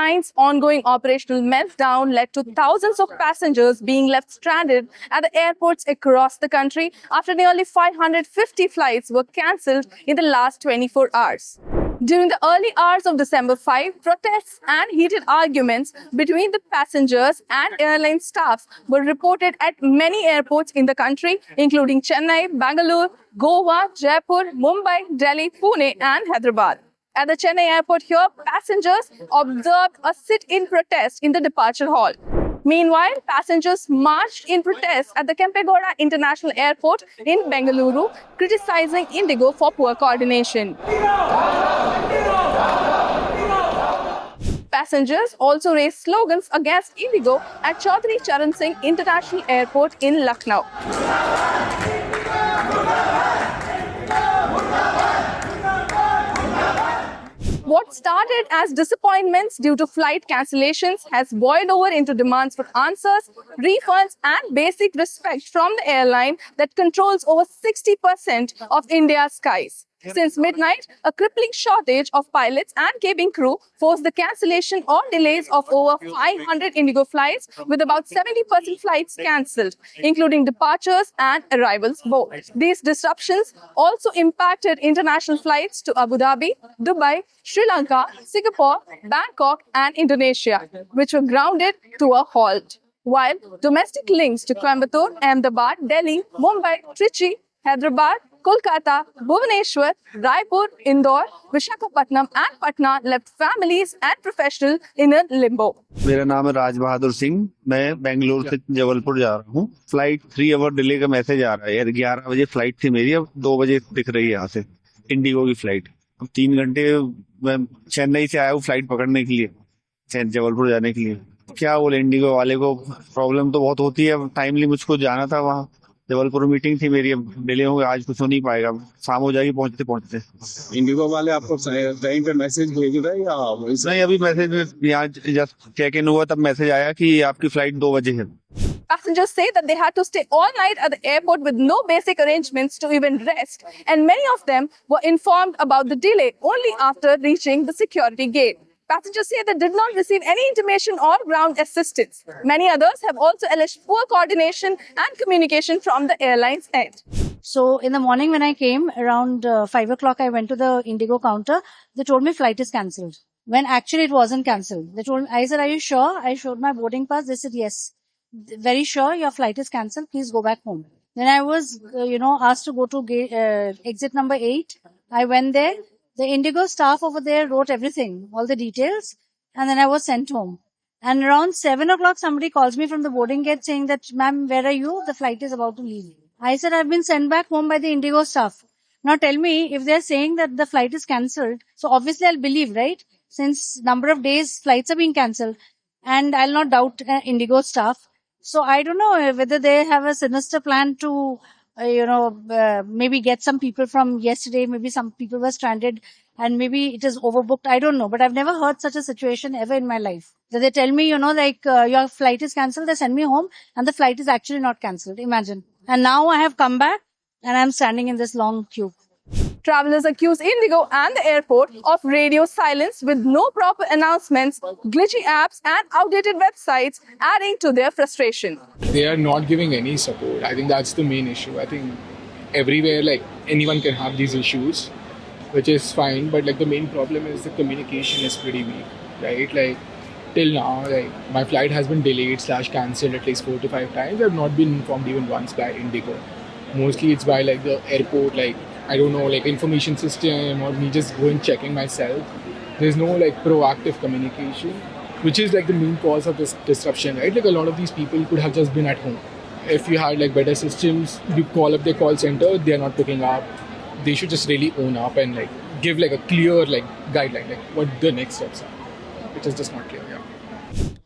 airline's ongoing operational meltdown led to thousands of passengers being left stranded at the airports across the country after nearly 550 flights were cancelled in the last 24 hours. During the early hours of December 5, protests and heated arguments between the passengers and airline staffs were reported at many airports in the country, including Chennai, Bangalore, Goa, Jaipur, Mumbai, Delhi, Pune, and Hyderabad. At the Chennai airport here, passengers observed a sit-in protest in the departure hall. Meanwhile, passengers marched in protest at the Kempegowda International Airport in Bengaluru, criticizing Indigo for poor coordination. Passengers also raised slogans against Indigo at Chaudhry Charan Singh International Airport in Lucknow. What started as disappointments due to flight cancellations has boiled over into demands for answers, refunds, and basic respect from the airline that controls over 60% of India's skies. Since midnight, a crippling shortage of pilots and cabin crew forced the cancellation or delays of over 500 Indigo flights, with about 70% flights cancelled, including departures and arrivals both. These disruptions also impacted international flights to Abu Dhabi, Dubai, Sri Lanka, Singapore, Bangkok, and Indonesia, which were grounded to a halt. While domestic links to Coimbatore, Ahmedabad, Delhi, Mumbai, Trichy, Hyderabad, Kolkata, Bhubaneswar, Raipur, Indore, Visakhapatnam and Patna left families and professionals in a limbo. मेरा नाम है राज बहादुर सिंह। मैं बेंगलुरु से जबलपुर जा रहा हूँ। Flight 3 our delay का message आ रहा है यार। 11 बजे फ्लाइट थी मेरी, अब 2 बजे दिख रही है यहाँ से इंडिगो की फ्लाइट। अब 3 घंटे मैं चेन्नई से आया हूँ फ्लाइट पकड़ने के लिए, जबलपुर जाने के लिए। क्या बोले इंडिगो वाले को, प्रॉब्लम तो बहुत होती है। टाइमली मुझको जाना था वहाँ, जबलपुर मीटिंग थी मेरी, अब डिले हो गया। आज कुछ हो नहीं पाएगा, शाम हो जाएगी पहुंचते पहुंचते। इंडिगो वाले आपको टाइम पे मैसेज भेज रहे हैं या नहीं, अभी मैसेज में यहाँ जस्ट चेक इन हुआ तब मैसेज आया कि आपकी फ्लाइट 2 बजे है। Passengers say that they had to stay all night at the airport with no basic arrangements to even rest, and many of them were informed about the delay only after reaching the security gate. Passengers say they did not receive any intimation or ground assistance. Many others have also alleged poor coordination and communication from the airline's end. So in the morning when I came around 5 o'clock, I went to the Indigo counter. They told me flight is cancelled, when actually it wasn't cancelled. I said, are you sure? I showed my boarding pass. They said, yes, very sure your flight is cancelled. Please go back home. Then I was, asked to go to exit number 8. I went there. The Indigo staff over there wrote everything, all the details, and then I was sent home. And around 7 o'clock, somebody calls me from the boarding gate saying that, ma'am, where are you? The flight is about to leave. I said, I've been sent back home by the Indigo staff. Now tell me, if they're saying that the flight is cancelled, so obviously I'll believe, right? Since number of days flights are being cancelled, and I'll not doubt Indigo staff. So I don't know whether they have a sinister plan to maybe get some people from yesterday. Maybe some people were stranded and maybe it is overbooked. I don't know. But I've never heard such a situation ever in my life. That they tell me, your flight is cancelled. They send me home and the flight is actually not cancelled. Imagine. And now I have come back and I'm standing in this long queue. Travelers accuse Indigo and the airport of radio silence with no proper announcements, glitchy apps and outdated websites, adding to their frustration. They are not giving any support. I think that's the main issue. I think everywhere, anyone can have these issues, which is fine. But the main problem is the communication is pretty weak, right? Till now, my flight has been delayed / cancelled at least 4 to 5 times. I've not been informed even once by Indigo. Mostly it's by the airport, I don't know, information system, or me just going checking myself. There's no proactive communication, which is the main cause of this disruption, right? A lot of these people could have just been at home. If you had better systems, you call up their call center, they're not picking up. They should just really own up and give a clear guideline, what the next steps are, which is just not clear. Yeah.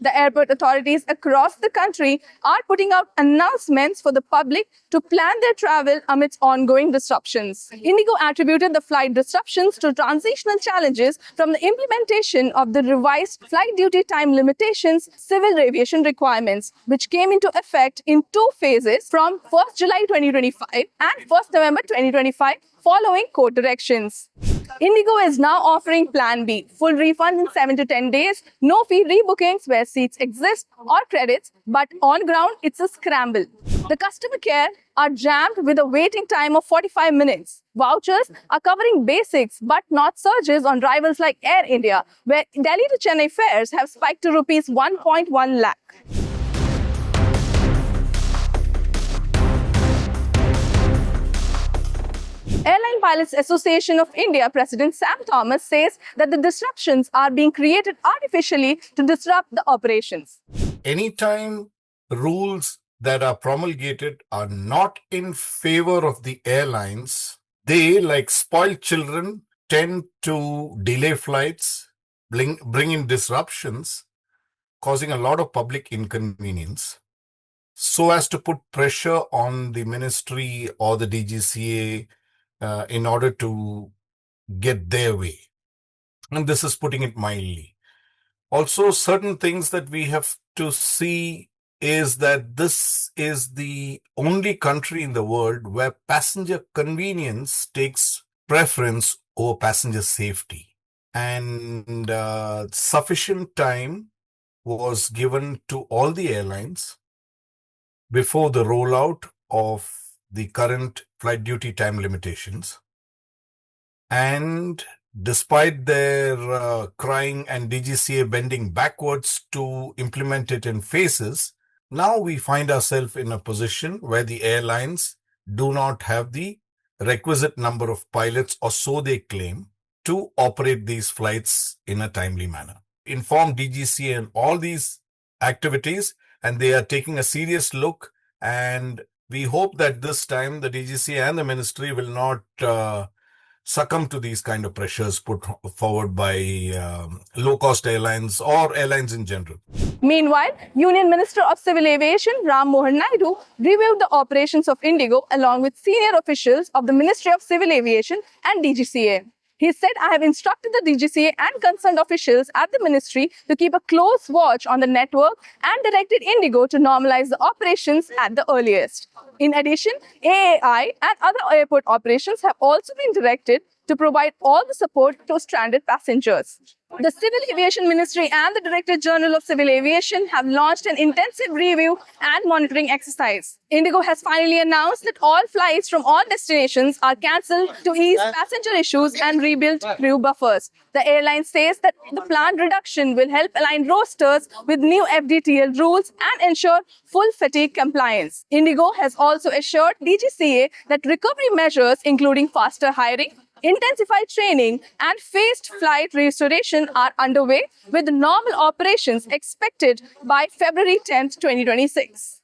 The airport authorities across the country are putting out announcements for the public to plan their travel amidst ongoing disruptions. Indigo attributed the flight disruptions to transitional challenges from the implementation of the revised flight duty time limitations civil aviation requirements, which came into effect in 2 phases from 1st July 2025 and 1st November 2025 following court directions. Indigo is now offering Plan B, full refund in 7 to 10 days, no fee rebookings where seats exist or credits, but on ground it's a scramble. The customer care are jammed with a waiting time of 45 minutes. Vouchers are covering basics but not surges on rivals like Air India, where Delhi to Chennai fares have spiked to rupees 1.1 lakh. Airline Pilots Association of India President Sam Thomas says that the disruptions are being created artificially to disrupt the operations. Anytime rules that are promulgated are not in favor of the airlines, they, like spoiled children, tend to delay flights, bring in disruptions, causing a lot of public inconvenience, so as to put pressure on the ministry or the DGCA in order to get their way. And this is putting it mildly. Also, certain things that we have to see is that this is the only country in the world where passenger convenience takes preference over passenger safety. And sufficient time was given to all the airlines before the rollout of the current flight duty time limitations. And despite their crying and DGCA bending backwards to implement it in phases, now we find ourselves in a position where the airlines do not have the requisite number of pilots, or so they claim, to operate these flights in a timely manner. Inform DGCA and all these activities, and they are taking a serious look, and we hope that this time the DGCA and the ministry will not succumb to these kind of pressures put forward by low-cost airlines or airlines in general. Meanwhile, Union Minister of Civil Aviation Ram Mohan Naidu reviewed the operations of Indigo along with senior officials of the Ministry of Civil Aviation and DGCA. He said, I have instructed the DGCA and concerned officials at the ministry to keep a close watch on the network and directed Indigo to normalize the operations at the earliest. In addition, AAI and other airport operations have also been directed to provide all the support to stranded passengers. The Civil Aviation Ministry and the Director General of Civil Aviation have launched an intensive review and monitoring exercise. Indigo has finally announced that all flights from all destinations are cancelled to ease passenger issues and rebuild crew buffers. The airline says that the planned reduction will help align rosters with new FDTL rules and ensure full fatigue compliance. Indigo has also assured DGCA that recovery measures, including faster hiring, intensified training and phased flight restoration are underway, with normal operations expected by February 10, 2026.